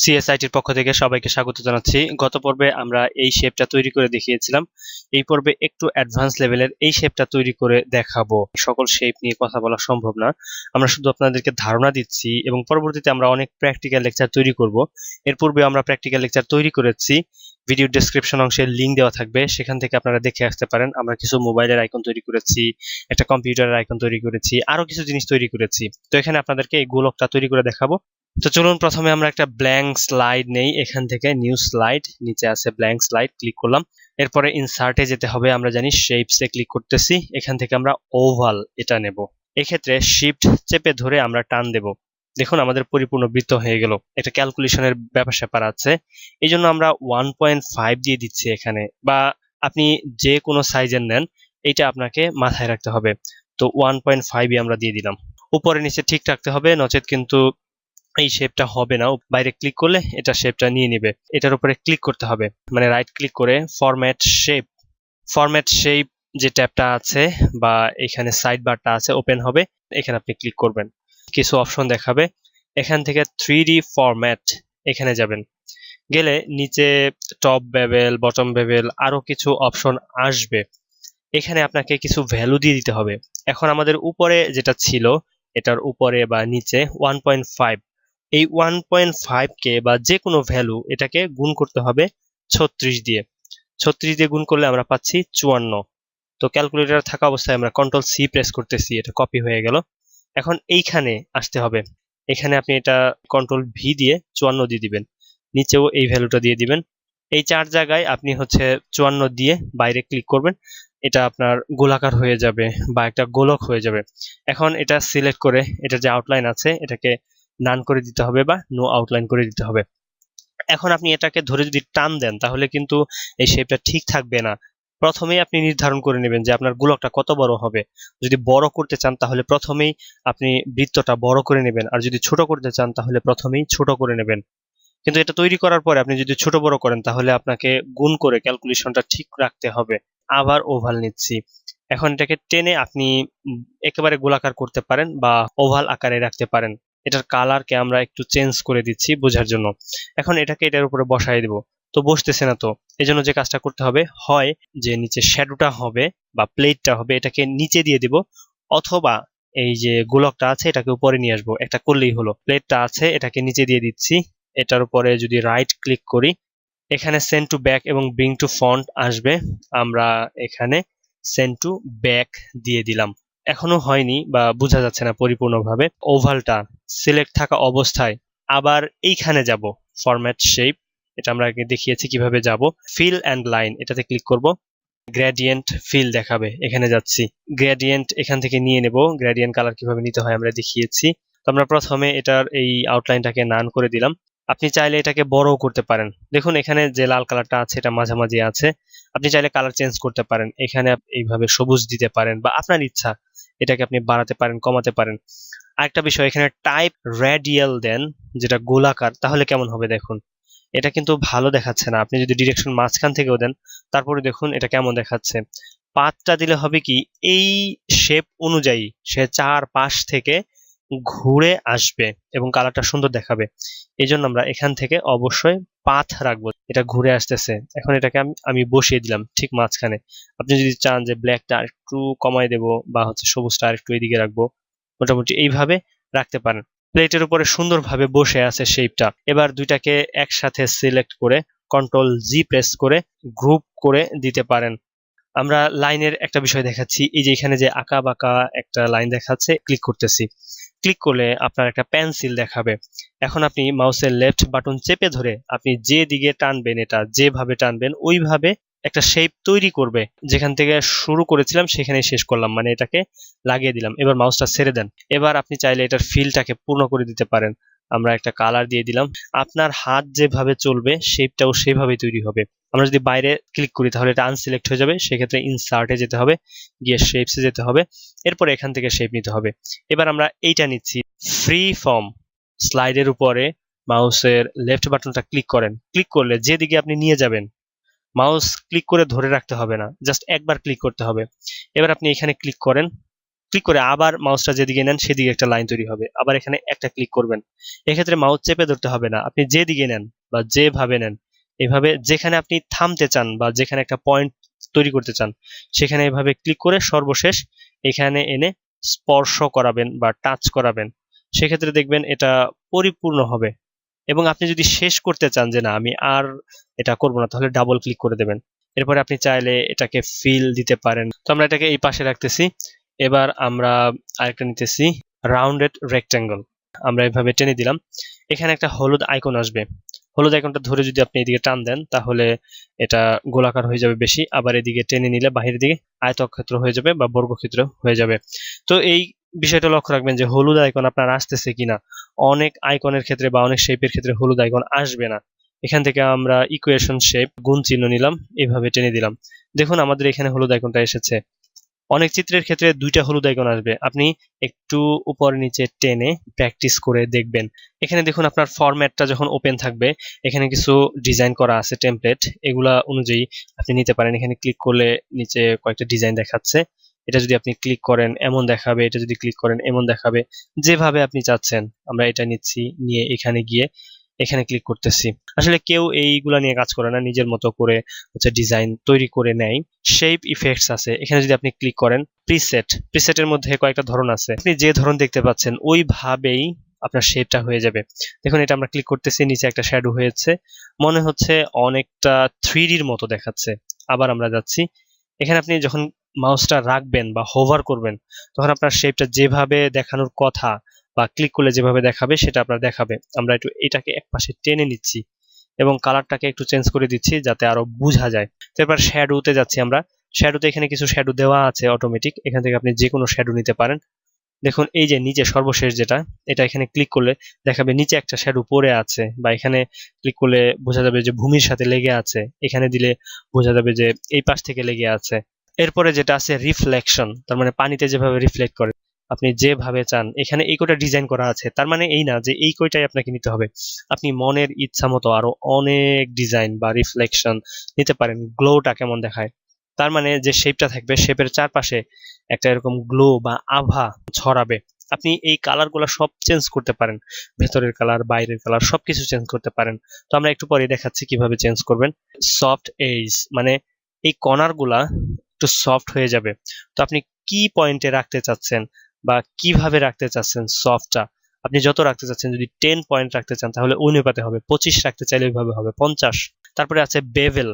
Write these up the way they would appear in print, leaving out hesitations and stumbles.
সিএসআইটির পক্ষ থেকে সবাইকে স্বাগত জানাচ্ছি। গত পর্বে আমরা এই শেপটা তৈরি করে দেখিয়েছিলাম। এই পর্বে একটু অ্যাডভান্স লেভেলের এই শেপটা তৈরি করে দেখাবো। সকল শেপ নিয়ে কথা বলা সম্ভব না, আমরা শুধু আপনাদেরকে ধারণা দিচ্ছি এবং পরবর্তীতে আমরা অনেক প্র্যাকটিক্যাল লেকচার তৈরি করব। এর পূর্বে আমরা প্র্যাকটিক্যাল লেকচার তৈরি করেছি, ভিডিও ডেসক্রিপশন অংশে লিঙ্ক দেওয়া থাকবে, সেখান থেকে আপনারা দেখে আসতে পারেন। আমরা কিছু মোবাইলের আইকন তৈরি করেছি, একটা কম্পিউটারের আইকন তৈরি করেছি, আরো কিছু জিনিস তৈরি করেছি। তো এখানে আপনাদেরকে এই গোলকটা তৈরি করে দেখাবো। তো চলুন প্রথমে আমরা একটা ব্ল্যাঙ্ক স্লাইড নেই। এখান থেকে নিউ স্লাইড, নিচে আছে ব্ল্যাঙ্ক স্লাইড, ক্লিক করলাম। এরপরে ইনসার্টে যেতে হবে, আমরা জানি শেপসে ক্লিক করতেছি। এখান থেকে আমরা ওভাল এটা নেব। এক্ষেত্রে শিফট চেপে ধরে আমরা টান দেব। দেখুন আমাদের পরিপূর্ণ বৃত্ত হয়ে গেল। এটা ক্যালকুলেশনের ব্যাপার স্যাপার আছে, এই জন্য আমরা 1.5 দিয়ে দিচ্ছি এখানে, বা আপনি যে কোনো সাইজের নেন, এটা আপনাকে মাথায় রাখতে হবে। তো 1.5 আমরা দিয়ে দিলাম। উপরে নিচে ঠিক রাখতে হবে, নচেত কিন্তু এই শেপটা হবে না। বাইরে ক্লিক করলে এটা শেপটা নিয়ে নেবে। এটার উপরে ক্লিক করতে হবে, মানে রাইট ক্লিক করে ফরম্যাট শেপ যে ট্যাবটা আছে বা এখানে সাইড বারটা আছে ওপেন হবে, এখানে আপনি ক্লিক করবেন। কিছু অপশন দেখাবে, এখান থেকে 3D ফরম্যাট এখানে যাবেন। গেলে নিচে টপ বেভেল, বটম বেভেল, আরো কিছু অপশন আসবে। এখানে আপনাকে কিছু ভ্যালু দিয়ে দিতে হবে। এখন আমাদের উপরে যেটা ছিল, এটার উপরে বা নিচে 1.5, এই 1.5 কে বা যে কোনো ভ্যালু এটাকে গুণ করতে হবে 36 দিয়ে। 36 দিয়ে গুণ করলে আমরা পাচ্ছি 54। তো ক্যালকুলেটর থাকা অবস্থায় আমরা কন্ট্রোল সি প্রেস করতেছি, এটা কপি হয়ে গেল। এখন এইখানে আসতে হবে, এখানে আপনি এটা কন্ট্রোল ভি দিয়ে 54 দিয়ে দিবেন, নিচেও এই ভ্যালুটা দিয়ে দিবেন। এই 4 জায়গায় আপনি হচ্ছে 54 দিয়ে বাইরে ক্লিক করবেন, এটা আপনার গোলাকার হয়ে যাবে বা একটা গোলক হয়ে যাবে। এখন এটা সিলেক্ট করে এটার যে আউটলাইন আছে এটাকে নান করে দিতে হবে বা নো আউটলাইন করে দিতে হবে। এখন আপনি এটাকে ধরে যদি টান দেন তাহলে কিন্তু এই শেপটা ঠিক থাকবে না। প্রথমেই আপনি নির্ধারণ করে নেবেন যে আপনার গোলকটা কত বড় হবে। যদি বড় করতে চান তাহলে প্রথমেই আপনি বৃত্তটা বড় করে নেবেন, আর যদি ছোট করতে চান তাহলে প্রথমেই ছোট করে নেবেন। কিন্তু এটা তৈরি করার পরে আপনি যদি ছোট বড় করেন তাহলে আপনাকে গুণ করে ক্যালকুলেশনটা ঠিক রাখতে হবে। আবার ওভাল নিচ্ছি, এখন এটাকে টেনে আপনি একেবারে গোলাকার করতে পারেন বা ওভাল আকারে রাখতে পারেন। এটার কালারকে আমরা একটু চেঞ্জ করে দিচ্ছি বোঝার জন্য। এখন এটাকে এটার উপরে বসাই দেব, তো বসতেছে না। তো এই জন্য যে কাজটা করতে হবে, হয় যে নিচে শ্যাডোটা হবে বা প্লেটটা হবে এটাকে নিচে দিয়ে দিব, অথবা এই যে গোলকটা আছে এটাকে উপরে নিয়ে আসবো, একটা করলেই হলো। প্লেটটা আছে এটাকে নিচে দিয়ে দিচ্ছি, এটার উপরে যদি রাইট ক্লিক করি এখানে সেন্ড টু ব্যাক এবং ব্রিং টু ফন্ট আসবে, আমরা এখানে সেন্ড টু ব্যাক দিয়ে দিলাম। এখনো হয়নি বা বোঝা যাচ্ছে না পরিপূর্ণভাবে। ওভালটা সিলেক্ট থাকা অবস্থায় আবার এইখানে যাব, ফরম্যাট শেপ, এটা আমরা আগে দেখিয়েছি কিভাবে যাব। ফিল অ্যান্ড লাইন এটাতে ক্লিক করব, গ্রেডিয়েন্ট ফিল দেখাবে, এখানে যাচ্ছি। গ্রেডিয়েন্ট এখান থেকে নিয়ে নেব, গ্রেডিয়েন্ট কালার কিভাবে নিতে হয় আমরা দেখিয়েছি। তো আমরা প্রথমে এটার এই আউটলাইনটাকে নান করে দিলাম। আপনি চাইলে এটাকে বড়ও করতে পারেন। দেখুন এখানে যে লাল কালারটা আছে এটা মাঝামাঝি আছে, আপনি চাইলে কালার চেঞ্জ করতে পারেন। এখানে এইভাবে সবুজ দিতে পারেন বা আপনার ইচ্ছা এটাকে আপনি বাড়াতে পারেন, কমাতে পারেন। আরেকটা বিষয়, এখানে টাইপ রেডিয়াল দেন, যেটা গোলাকার, তাহলে কেমন হবে দেখুন। এটা কিন্তু ভালো দেখাচ্ছে না। আপনি যদি ডিরেকশন মাঝখান থেকেও দেন তারপরে দেখুন এটা কেমন দেখাচ্ছে। পাতটা দিলে হবে কি, এই শেপ অনুযায়ী সে চার পাশ থেকে ঘুরে আসবে এবং কালারটা সুন্দর দেখাবে। এই জন্য আমরা এখান থেকে অবশ্যই পাথ রাখবো, এটা ঘুরে আসতেছে। এখন এটাকে আমি বসিয়ে দিলাম ঠিক মাঝখানে। আপনি যদি চান যে ব্ল্যাকটা একটু কমাই দেবো বা হচ্ছে সবুজটা আর একটু এদিকে রাখবো, মোটামুটি এইভাবে রাখতে পারেন। প্লেটের উপরে সুন্দরভাবে বসে আছে শেপটা। এবার দুইটাকে একসাথে সিলেক্ট করে কন্ট্রোল জি প্রেস করে গ্রুপ করে দিতে পারেন। আমরা লাইনের একটা বিষয় দেখাচ্ছি, এই যে এখানে যে আঁকা বাঁকা একটা লাইন দেখাচ্ছে, ক্লিক করতেছি। ক্লিক করলে আপনার একটা পেন্সিল দেখাবে। এখন আপনি মাউসের লেফট বাটন চেপে ধরে আপনি যে দিকে টানবেন, এটা যেভাবে টানবেন ওইভাবে একটা শেপ তৈরি করবে। যেখান থেকে শুরু করেছিলাম সেখানে শেষ করলাম, মানে এটাকে লাগিয়ে দিলাম। এবার মাউসটা ছেড়ে দেন। এবার আপনি চাইলে এটার ফিলটাকে পূর্ণ করে দিতে পারেন। আমরা একটা কালার দিয়ে দিলাম। আপনার হাত যেভাবে চলবে শেপটাও সেভাবেই তৈরি হবে। আমরা যদি বাইরে ক্লিক করি তাহলে এটা আনসিলেক্ট হয়ে যাবে, সেক্ষেত্রে ইনসার্টে যেতে হবে, গিয়ে শেপসে যেতে হবে, এরপর এখান থেকে শেপ নিতে হবে। এবার আমরা এইটা নিচ্ছি, ফ্রি ফর্ম। স্লাইডের উপরে মাউসের লেফট বাটনটা ক্লিক করেন, ক্লিক করলে যেদিকে আপনি নিয়ে যাবেন, মাউস ক্লিক করে ধরে রাখতে হবে না, জাস্ট একবার ক্লিক করতে হবে। এবার আপনি এখানে ক্লিক করেন, ক্লিক করে আবার মাউসটা যেদিকে নেন সেদিকে একটা লাইন তৈরি হবে, আবার এখানে একটা ক্লিক করবেন। এক্ষেত্রে মাউস চেপে ধরতে হবে না, আপনি যেদিকে নেন বা যেভাবে নেন এভাবে, যেখানে আপনি থামতে চান বা যেখানে একটা পয়েন্ট তৈরি করতে চান সেখানে এভাবে ক্লিক করে সর্বশেষ এখানে এনে স্পর্শ করাবেন বা টাচ করাবেন, সেক্ষেত্রে দেখবেন এটা পরিপূর্ণ হবে। এবং আপনি যদি শেষ করতে চান যে না আমি আর এটা করব না, তাহলে ডাবল ক্লিক করে দেবেন। এরপরে আপনি চাইলে এটাকে ফিল দিতে পারেন। তো আমরা এটাকে এই পাশে রাখতেছি। এবার আমরা আরেকটা নিতেছি রাউন্ডেড রেক্ট্যাঙ্গল, আমরা এভাবে টেনে দিলাম, এখানে একটা হলুদ আইকন আসবে। হলুদ আইকনটা ধরে যদি আপনি এদিকে টান দেন তাহলে এটা গোলাকার হয়ে যাবে বেশি, আবার এদিকে টেনে নিলে বাহিরের দিকে আয়তক্ষেত্র হয়ে যাবে বা বর্গক্ষেত্র হয়ে যাবে। তো এই বিষয়টা লক্ষ্য রাখবেন যে হলুদ আইকন আপনার আসতেছে কিনা। অনেক আইকনের ক্ষেত্রে বা অনেক শেপের ক্ষেত্রে হলুদ আইকন আসবে না। এখান থেকে আমরা ইকুয়েশন শেপ গুণ চিহ্ন নিলাম, এইভাবে টেনে দিলাম, দেখুন আমাদের এখানে হলুদ আইকনটা এসেছে। অনেক চিত্রের ক্ষেত্রে দুইটা হলুদ আইকন আসবে, আপনি একটু উপর নিচে টেনে প্র্যাকটিস করে দেখবেন। এখানে দেখুন আপনার ফরম্যাটটা যখন ওপেন থাকবে এখানে কিছু ডিজাইন করা আছে টেমপ্লেট, এগুলা অনুযায়ী আপনি নিতে পারেন। এখানে ক্লিক করলে নিচে কয়েকটা ডিজাইন দেখাচ্ছে, এটা যদি আপনি ক্লিক করেন এমন দেখাবে, এটা যদি ক্লিক করেন এমন দেখাবে, যেভাবে আপনি চাচ্ছেন। আমরা এটা নিচ্ছি, নিয়ে এখানে গিয়ে এখানে ক্লিক করতেছি। আসলে কেউ এইগুলা নিয়ে কাজ করে না, নিজের মতো করে হচ্ছে ডিজাইন তৈরি করে নেয়। শেপ ইফেক্টস আছে, এখানে যদি আপনি ক্লিক করেন প্রিসেটের মধ্যে কয়েকটা ধরন আছে, আপনি যে ধরন দেখতে পাচ্ছেন ওইভাবেই আপনার শেপটা হয়ে যাবে। দেখুন এটা আমরা ক্লিক করতেছি, নিচে একটা শ্যাডো হয়েছে, মনে হচ্ছে অনেকটা 3Dর মতো দেখাচ্ছে। আবার আমরা যাচ্ছি, এখানে আপনি যখন মাউসটা রাখবেন বা হোভার করবেন তখন আপনার শেপটা যেভাবে দেখানোর কথা বা ক্লিক করলে যেভাবে দেখাবে সেটা আপনার দেখাবে। আমরা একটু এটাকে একপাশে টেনে নিচ্ছি এবং কালারটাকে একটু চেঞ্জ করে দিচ্ছি যাতে আরো বোঝা যায়। তারপর শ্যাডোতে যাচ্ছি আমরা, শ্যাডোতে এখানে কিছু শ্যাডো দেওয়া আছে অটোমেটিক, এখান থেকে আপনি যে কোনো শ্যাডো নিতে পারেন। দেখুন এই যে নিচে সর্বশেষ যেটা, এটা এখানে ক্লিক করলে দেখাবে নিচে একটা শ্যাডো পড়ে আছে, বা এখানে ক্লিক করলে বোঝা যাবে যে ভূমির সাথে লেগে আছে, এখানে দিলে বোঝা যাবে যে এই পাশ থেকে লেগে আছে। এরপরে যেটা আছে রিফ্লেকশন, তার মানে পানিতে যেভাবে রিফ্লেক্ট করে আপনি যেভাবে চান, এখানে এই কয়টা ডিজাইন করা আছে, তার মানে এই না যে এই কয়টাই আপনাকে নিতে হবে, আপনি মনের ইচ্ছা মতো আরো অনেক ডিজাইন বা রিফ্লেকশন নিতে পারেন। গ্লোটা কেমন দেখায়, তার মানে যে শেপটা থাকবে শেপের চারপাশে একটা এরকম গ্লো বা আভা ছড়াবে, আপনি এই কালারগুলো সব চেঞ্জ করতে পারেন, ভেতরের কালার বাইরের কালার সবকিছু চেঞ্জ করতে পারেন। তো আমরা একটু পরে দেখাচ্ছি কিভাবে চেঞ্জ করবেন। সফট এজ মানে এই কর্নারগুলা একটু সফট হয়ে যাবে। তো আপনি কি পয়েন্টে রাখতে চাচ্ছেন বা কিভাবে রাখতে চাচ্ছেন সফটটা, আপনি যত রাখতে চাচ্ছেন, যদি 10 পয়েন্ট রাখতে চান তাহলে অনুপাতে হবে, 25 রাখতে চাইলে ওইভাবে হবে 50। তারপরে আছে বেভেল,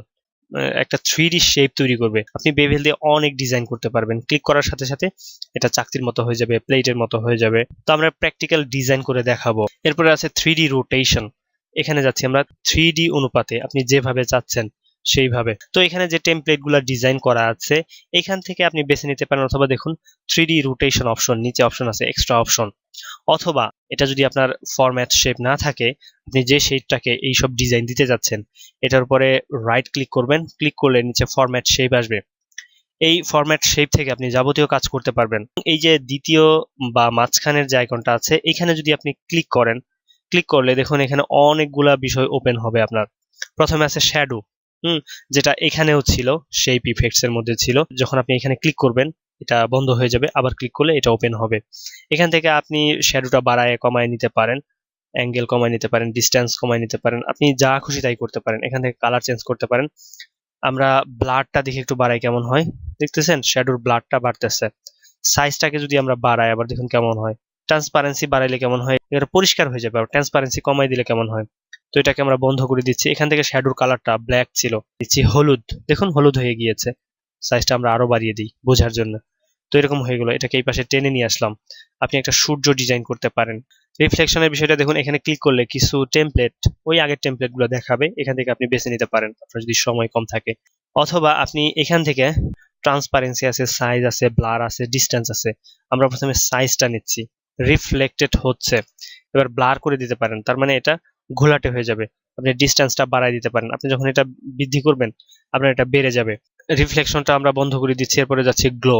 একটা 3D শেপ তৈরি করবে, আপনি বেভেল দিয়ে অনেক ডিজাইন করতে পারবেন, ক্লিক করার সাথে সাথে এটা চাকতির মতো হয়ে যাবে, প্লেটের মতো হয়ে যাবে। তো আমরা প্র্যাকটিক্যাল ডিজাইন করে দেখাবো। এরপরে আছে 3D রোটেশন, এখানে যাচ্ছি আমরা 3D অনুপাতে আপনি যেভাবে চাচ্ছেন সেইভাবে। তো এখানে যে টেমপ্লেট গুলা ডিজাইন করা আছে এখান থেকে আপনি বেছে নিতে পারেন, অথবা দেখুন 3D রোটেশন অপশন, নিচে অপশন আছে এক্সট্রা অপশন, অথবা এটা যদি আপনার ফরম্যাট শেপ না থাকে, আপনি যে শেপটাকে এইসব ডিজাইন দিতে যাচ্ছেন এটার উপরে রাইট ক্লিক করবেন, ক্লিক করলে নিচে ফরম্যাট শেপ আসবে, এই ফরম্যাট শেপ থেকে আপনি যাবতীয় কাজ করতে পারবেন। এই যে দ্বিতীয় বা মাঝখানের যে আইকনটা আছে এখানে যদি আপনি ক্লিক করেন, ক্লিক করলে দেখুন এখানে অনেকগুলা বিষয় ওপেন হবে আপনার। প্রথমে আছে শ্যাডো, যেটা এখানেও ছিল, শেপ ইফেক্টস এর মধ্যে ছিল, যখন আপনি এখানে ক্লিক করবেন এটা বন্ধ হয়ে যাবে, আবার ক্লিক করলে এটা ওপেন হবে। এখান থেকে আপনি শ্যাডোটা বাড়ায় কমায় নিতে পারেন, অ্যাঙ্গেল কমায় নিতে পারেন, ডিস্টেন্স কমায় নিতে পারেন, আপনি যা খুশি তাই করতে পারেন। এখান থেকে কালার চেঞ্জ করতে পারেন। আমরা ব্লাডটা দেখে একটু বাড়াই কেমন হয়, দেখতেছেন শ্যাডোর ব্লাডটা বাড়তেছে। সাইজটাকে যদি আমরা বাড়াই আবার দেখুন কেমন হয়, ট্রান্সপারেন্সি বাড়াইলে কেমন হয়, এটা পরিষ্কার হয়ে যাবে। আর ট্রান্সপারেন্সি কমাই দিলে কেমন হয়, তো এটাকে আমরা বন্ধ করে দিচ্ছি। এখান থেকে শ্যাডোর কালারটা ব্ল্যাক ছিল, দিচ্ছি হলুদ, দেখুন হলুদ হয়ে গিয়েছে। সাইজটা আমরা আরো বাড়িয়ে দিই বোঝার জন্য। তো এরকম হয়ে গেল, এটাকে এই পাশে টেনে নিয়ে আসলাম। আপনি একটা সূর্য ডিজাইন করতে পারেন। রিফ্লেকশনের বিষয়টা দেখুন, এখানে ক্লিক করলে কিছু টেমপ্লেট ওই আগের টেমপ্লেট গুলো দেখাবে, এখান থেকে আপনি বেছে নিতে পারেন আপনার যদি সময় কম থাকে, অথবা আপনি এখান থেকে ট্রান্সপারেন্সি আছে, সাইজ আছে, ব্লার আছে, ডিস্টেন্স আছে। আমরা প্রথমে সাইজটা নিচ্ছি, রিফ্লেক্টেড হচ্ছে, এবার ব্লার করে দিতে পারেন, তার মানে এটা ঘোলাটে হয়ে যাবে। আপনি ডিস্টেন্সটা বাড়ায় দিতে পারেন, আপনি যখন এটা বৃদ্ধি করবেন আপনার এটা বেড়ে যাবে। রিফ্লেকশনটা আমরা বন্ধ করে দিচ্ছি, এরপরে যাচ্ছি গ্লো।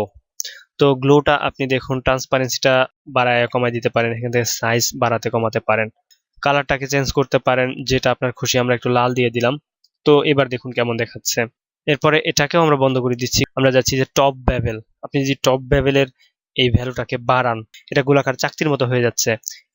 তো গ্লোটা আপনি দেখুন ট্রান্সপারেন্সিটা বাড়ায় কমায় দিতে পারেন, এখান থেকে সাইজ বাড়াতে কমাতে পারেন, কালারটাকে চেঞ্জ করতে পারেন যেটা আপনার খুশি। আমরা একটু লাল দিয়ে দিলাম, তো এবার দেখুন কেমন দেখাচ্ছে। এরপরে এটাকেও আমরা বন্ধ করে দিচ্ছি, আমরা যাচ্ছি যে টপ বেভেল। আপনি যদি টপ বেভেলের এই ভ্যালুটাকে বাড়ান। এটা গোলাকার চাকতির মতো হয়ে যাচ্ছে।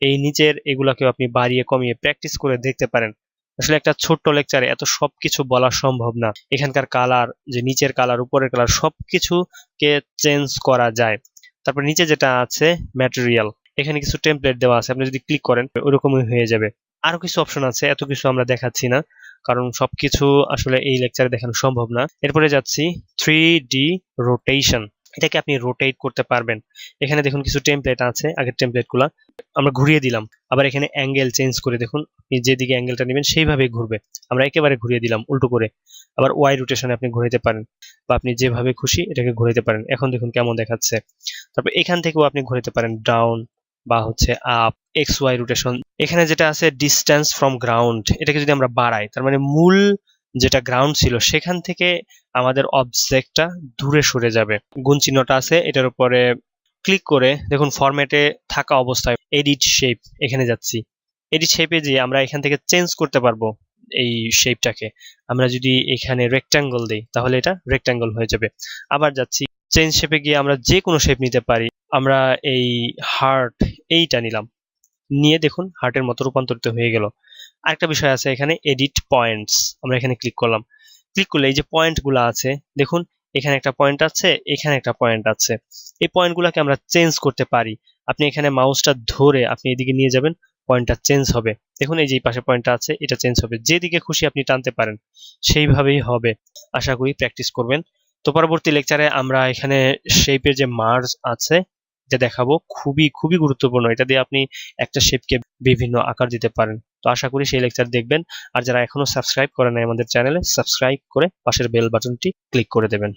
এই নিচের এগুলাকেও আপনি বাড়িয়ে কমিয়ে প্র্যাকটিস করে দেখতে পারেন। আসলে একটা ছোট্ট লেকচারে এত সবকিছু বলা সম্ভব না। এখানকার কালার, যে নিচের কালার উপরের কালার সবকিছুকে চেঞ্জ করা যায়। তারপর নিচে যেটা আছে ম্যাটেরিয়াল, এখানে কিছু টেমপ্লেট দেওয়া আছে, আপনি যদি ক্লিক করেন ওরকমই হয়ে যাবে। আরো কিছু অপশন আছে, এত কিছু আমরা দেখাচ্ছি না কারণ সবকিছু আসলে এই লেকচারে দেখানো সম্ভব না। এরপরে যাচ্ছি 3D রোটেশন। এটাকে আপনি রোটেট করতে পারবেন। এখানে দেখুন কিছু টেমপ্লেট আছে, আগের টেমপ্লেটগুলো আমরা ঘুরিয়ে দিলাম। আবার এখানে অ্যাঙ্গেল চেঞ্জ করে দেখুন, আপনি যেদিকে অ্যাঙ্গেলটা নেবেন সেইভাবেই ঘুরবে। আমরা একেবারে ঘুরিয়ে দিলাম উল্টো করে। আবার ওয়াই রোটেশনে আপনি ঘুরাইতে পারেন, বা আপনি যেভাবে খুশি এটাকে ঘুরাইতে পারেন। এখন দেখুন কেমন দেখাচ্ছে। তারপর এখান থেকেও আপনি ঘুরাইতে পারেন ডাউন বা হচ্ছে আপ, এক্স ওয়াই রোটেশন। এখানে যেটা আছে ডিস্টেন্স ফ্রম গ্রাউন্ড, এটাকে যদি আমরা বাড়াই, তার মানে মূল যেটা গ্রাউন্ড ছিল সেখান থেকে আমাদের অবজেক্টটা দূরে সরে যাবে। গুণ চিহ্নটা আছে, এটার উপরে ক্লিক করে দেখুন ফরম্যাটে থাকা অবস্থায় এডিট শেপ, এখানে যাচ্ছি। এডিট শেপে যে আমরা এখান থেকে চেঞ্জ করতে পারবো এই শেপটাকে। আমরা যদি এখানে রেক্ট্যাঙ্গল দিই তাহলে এটা রেক্ট্যাঙ্গল হয়ে যাবে। আবার যাচ্ছি চেঞ্জ শেপে গিয়ে আমরা যে কোনো শেপ নিতে পারি। আমরা এই হার্ট এইটা নিলাম, নিয়ে দেখুন হার্টের মতো রূপান্তরিত হয়ে গেল। আরেকটা বিষয় আছে এখানে এডিট পয়েন্টস, আমরা এখানে ক্লিক করলাম। ক্লিক করলে এই যে পয়েন্টগুলো আছে দেখুন, এখানে একটা পয়েন্ট আছে, এখানে একটা পয়েন্ট আছে। এই পয়েন্টগুলোকে আমরা চেঞ্জ করতে পারি। আপনি এখানে মাউসটা ধরে আপনি এদিকে নিয়ে যাবেন, পয়েন্টটা চেঞ্জ হবে। দেখুন এই যে পাশে পয়েন্টটা আছে, এটা চেঞ্জ হবে। যেদিকে খুশি আপনি টানতে পারেন, সেইভাবেই হবে। আশা করি প্র্যাকটিস করবেন। তো পরবর্তী লেকচারে আমরা এখানে শেপের যে মার্জ আছে এটা দেখাবো। খুবই খুবই গুরুত্বপূর্ণ। এটা দিয়ে আপনি একটা শেপকে বিভিন্ন আকার দিতে পারেন। তো আশা করি সেই লেকচার দেখবেন। আর যারা এখনো সাবস্ক্রাইব করে নাই আমাদের চ্যানেলে, সাবস্ক্রাইব করে পাশের বেল বাটনটি ক্লিক করে দেবেন।